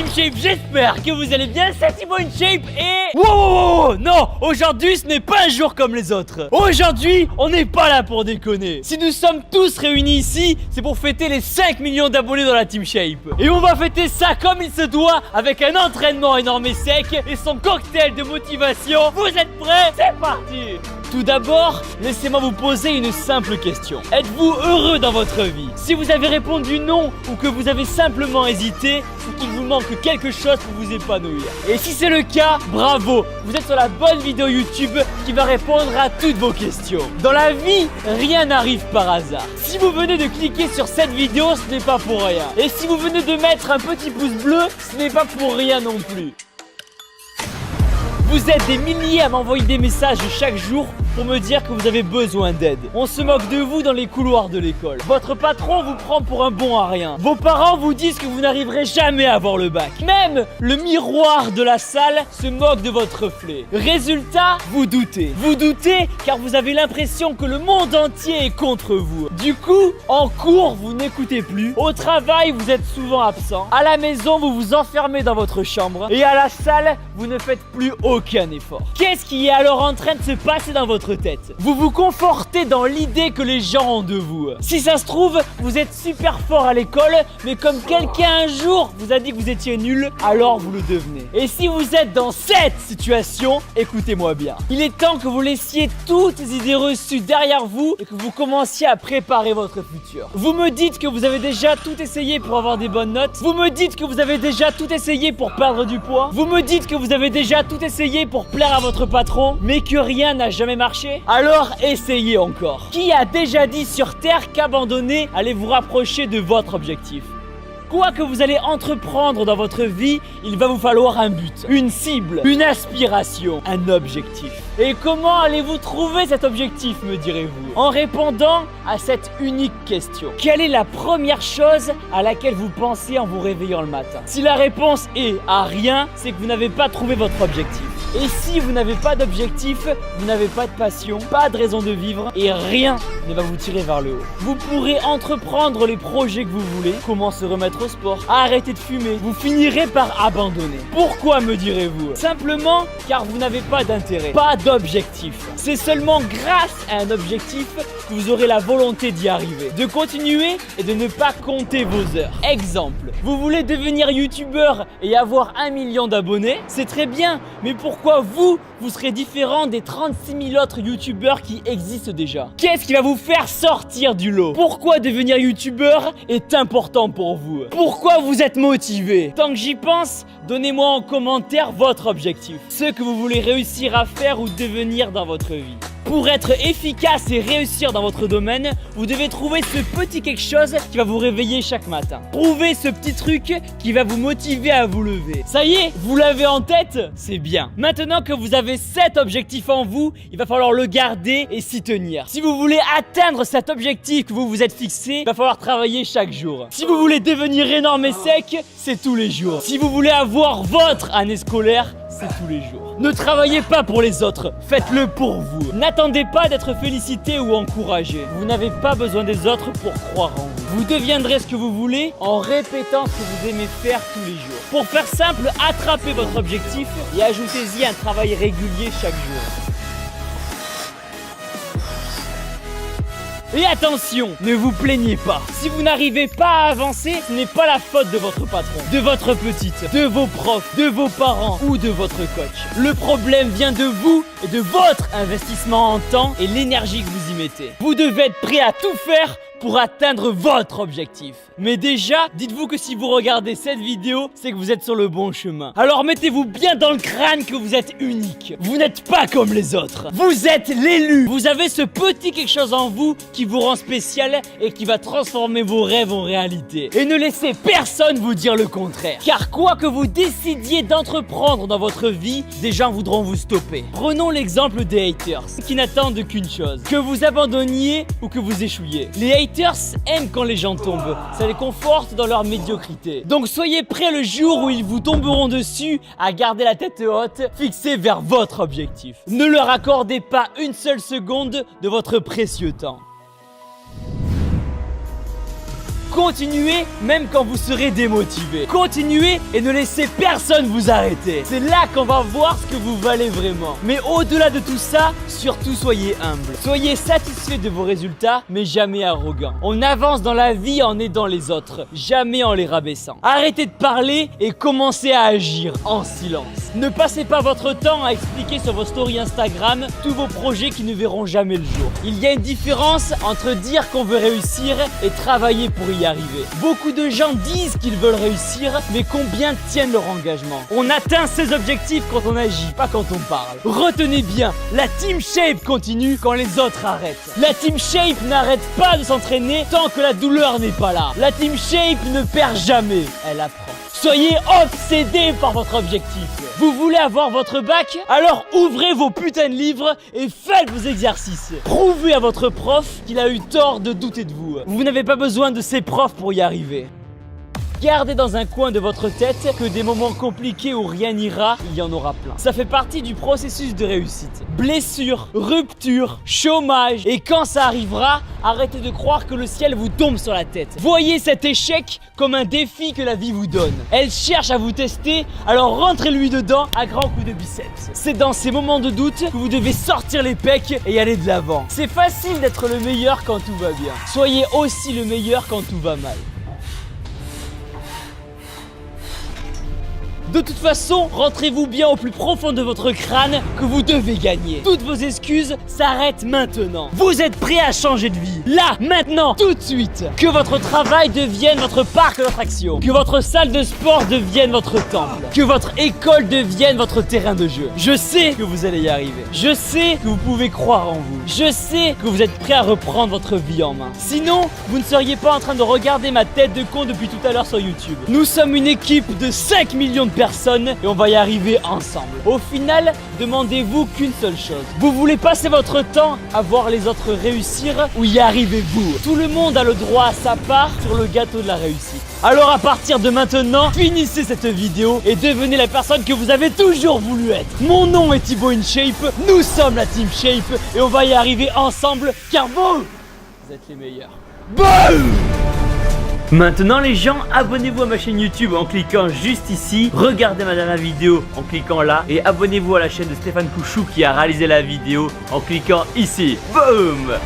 Team Shape, j'espère que vous allez bien, c'est Timon Shape et... Wow, non, aujourd'hui ce n'est pas un jour comme les autres. Aujourd'hui, on n'est pas là pour déconner. Si nous sommes tous réunis ici, c'est pour fêter les 5 millions d'abonnés dans la Team Shape. Et on va fêter ça comme il se doit, avec un entraînement énorme et sec et son cocktail de motivation. Vous êtes prêts? C'est parti! Tout d'abord, laissez-moi vous poser une simple question. Êtes-vous heureux dans votre vie? Si vous avez répondu non ou que vous avez simplement hésité, c'est qu'il vous manque quelque chose pour vous épanouir. Et si c'est le cas, bravo! Vous êtes sur la bonne vidéo YouTube qui va répondre à toutes vos questions. Dans la vie, rien n'arrive par hasard. Si vous venez de cliquer sur cette vidéo, ce n'est pas pour rien. Et si vous venez de mettre un petit pouce bleu, ce n'est pas pour rien non plus. Vous êtes des milliers à m'envoyer des messages chaque jour pour me dire que vous avez besoin d'aide. On se moque de vous dans les couloirs de l'école. Votre patron vous prend pour un bon à rien. Vos parents vous disent que vous n'arriverez jamais à avoir le bac. Même le miroir de la salle se moque de votre reflet. Résultat, vous doutez. Vous doutez car vous avez l'impression que le monde entier est contre vous. Du coup, en cours, vous n'écoutez plus. Au travail, vous êtes souvent absent. À la maison, vous vous enfermez dans votre chambre. Et à la salle, vous ne faites plus aucun effort. Qu'est-ce qui est alors en train de se passer dans votre tête? Vous vous confortez dans l'idée que les gens ont de vous. Si ça se trouve, vous êtes super fort à l'école, mais comme quelqu'un un jour vous a dit que vous étiez nul, alors vous le devenez. Et si vous êtes dans cette situation, écoutez-moi bien. Il est temps que vous laissiez toutes ces idées reçues derrière vous et que vous commenciez à préparer votre futur. Vous me dites que vous avez déjà tout essayé pour avoir des bonnes notes. Vous me dites que vous avez déjà tout essayé pour perdre du poids. Vous me dites que vous avez déjà tout essayé pour plaire à votre patron, mais que rien n'a jamais marché. Alors essayez encore. Qui a déjà dit sur Terre qu'abandonner allait vous rapprocher de votre objectif? Quoi que vous allez entreprendre dans votre vie, il va vous falloir un but, une cible, une aspiration, un objectif. Et comment allez-vous trouver cet objectif, me direz-vous? En répondant à cette unique question. Quelle est la première chose à laquelle vous pensez en vous réveillant le matin? Si la réponse est à rien, c'est que vous n'avez pas trouvé votre objectif. Et si vous n'avez pas d'objectif, vous n'avez pas de passion, pas de raison de vivre et rien ne va vous tirer vers le haut. Vous pourrez entreprendre les projets que vous voulez, comment se remettre au sport, arrêter de fumer, vous finirez par abandonner. Pourquoi, me direz-vous? Simplement car vous n'avez pas d'intérêt, pas d'objectif. C'est seulement grâce à un objectif que vous aurez la volonté d'y arriver, de continuer et de ne pas compter vos heures. Exemple, vous voulez devenir youtubeur et avoir 1 million d'abonnés, c'est très bien, mais pourquoi vous serez différent des 36 000 autres youtubeurs qui existent déjà? Qu'est-ce qui va vous faire sortir du lot? Pourquoi devenir youtubeur est important pour vous? Pourquoi vous êtes motivé? Tant que j'y pense, donnez-moi en commentaire votre objectif, ce que vous voulez réussir à faire ou devenir dans votre vie. Pour être efficace et réussir dans votre domaine, vous devez trouver ce petit quelque chose qui va vous réveiller chaque matin. Trouvez ce petit truc qui va vous motiver à vous lever. Ça y est, vous l'avez en tête? C'est bien. Maintenant que vous avez cet objectif en vous, il va falloir le garder et s'y tenir. Si vous voulez atteindre cet objectif que vous vous êtes fixé, il va falloir travailler chaque jour. Si vous voulez devenir énorme et sec, c'est tous les jours. Si vous voulez avoir votre année scolaire, c'est tous les jours. Ne travaillez pas pour les autres, faites-le pour vous. N'attendez pas d'être félicité ou encouragé. Vous n'avez pas besoin des autres pour croire en vous. Vous deviendrez ce que vous voulez en répétant ce que vous aimez faire tous les jours. Pour faire simple, attrapez votre objectif et ajoutez-y un travail régulier chaque jour. Et attention, ne vous plaignez pas. Si vous n'arrivez pas à avancer, ce n'est pas la faute de votre patron, de votre petite, de vos profs, de vos parents ou de votre coach. Le problème vient de vous et de votre investissement en temps et l'énergie que vous y mettez. Vous devez être prêt à tout faire pour atteindre votre objectif. Mais déjà, dites-vous que si vous regardez cette vidéo, c'est que vous êtes sur le bon chemin. Alors mettez-vous bien dans le crâne que vous êtes unique. Vous n'êtes pas comme les autres. Vous êtes l'élu. Vous avez ce petit quelque chose en vous qui vous rend spécial et qui va transformer vos rêves en réalité. Et ne laissez personne vous dire le contraire. Car quoi que vous décidiez d'entreprendre dans votre vie, des gens voudront vous stopper. Prenons l'exemple des haters, qui n'attendent qu'une chose, que vous abandonniez ou que vous échouiez. Les haters aiment quand les gens tombent, ça les conforte dans leur médiocrité. Donc soyez prêts le jour où ils vous tomberont dessus à garder la tête haute, fixée vers votre objectif. Ne leur accordez pas une seule seconde de votre précieux temps. Continuez même quand vous serez démotivé. Continuez et ne laissez personne vous arrêter. C'est là qu'on va voir ce que vous valez vraiment. Mais au-delà de tout ça, surtout soyez humble. Soyez satisfait de vos résultats, mais jamais arrogant. On avance dans la vie en aidant les autres, jamais en les rabaissant. Arrêtez de parler et commencez à agir en silence. Ne passez pas votre temps à expliquer sur vos stories Instagram tous vos projets qui ne verront jamais le jour. Il y a une différence entre dire qu'on veut réussir et travailler pour y arriver. Beaucoup de gens disent qu'ils veulent réussir, mais combien tiennent leur engagement? On atteint ses objectifs quand on agit, pas quand on parle. Retenez bien, la Team Shape continue quand les autres arrêtent. La Team Shape n'arrête pas de s'entraîner tant que la douleur n'est pas là. La Team Shape ne perd jamais, elle apprend. Soyez obsédés par votre objectif. Vous voulez avoir votre bac? Alors ouvrez vos putains de livres et faites vos exercices. Prouvez à votre prof qu'il a eu tort de douter de vous. Vous n'avez pas besoin de ses profs pour y arriver. Gardez dans un coin de votre tête que des moments compliqués où rien n'ira, il y en aura plein. Ça fait partie du processus de réussite. Blessures, ruptures, chômage. Et quand ça arrivera, arrêtez de croire que le ciel vous tombe sur la tête. Voyez cet échec comme un défi que la vie vous donne. Elle cherche à vous tester, alors rentrez-lui dedans à grands coups de biceps. C'est dans ces moments de doute que vous devez sortir les pecs et aller de l'avant. C'est facile d'être le meilleur quand tout va bien. Soyez aussi le meilleur quand tout va mal. De toute façon, rentrez-vous bien au plus profond de votre crâne que vous devez gagner. Toutes vos excuses s'arrêtent maintenant. Vous êtes prêts à changer de vie. Là, maintenant, tout de suite. Que votre travail devienne votre parc d'attractions. Que votre salle de sport devienne votre temple. Que votre école devienne votre terrain de jeu. Je sais que vous allez y arriver. Je sais que vous pouvez croire en vous. Je sais que vous êtes prêts à reprendre votre vie en main. Sinon, vous ne seriez pas en train de regarder ma tête de con depuis tout à l'heure sur YouTube. Nous sommes une équipe de 5 millions de personnes et on va y arriver ensemble. Au final, demandez-vous qu'une seule chose. Vous voulez passer votre temps à voir les autres réussir ou y arrivez-vous? Tout le monde a le droit à sa part sur le gâteau de la réussite. Alors à partir de maintenant, finissez cette vidéo et devenez la personne que vous avez toujours voulu être. Mon nom est Thibaut InShape, nous sommes la Team Shape et on va y arriver ensemble car vous êtes les meilleurs. Boum! Maintenant les gens, abonnez-vous à ma chaîne YouTube en cliquant juste ici. Regardez ma dernière vidéo en cliquant là. Et abonnez-vous à la chaîne de Stéphane Couchou qui a réalisé la vidéo en cliquant ici. Boum!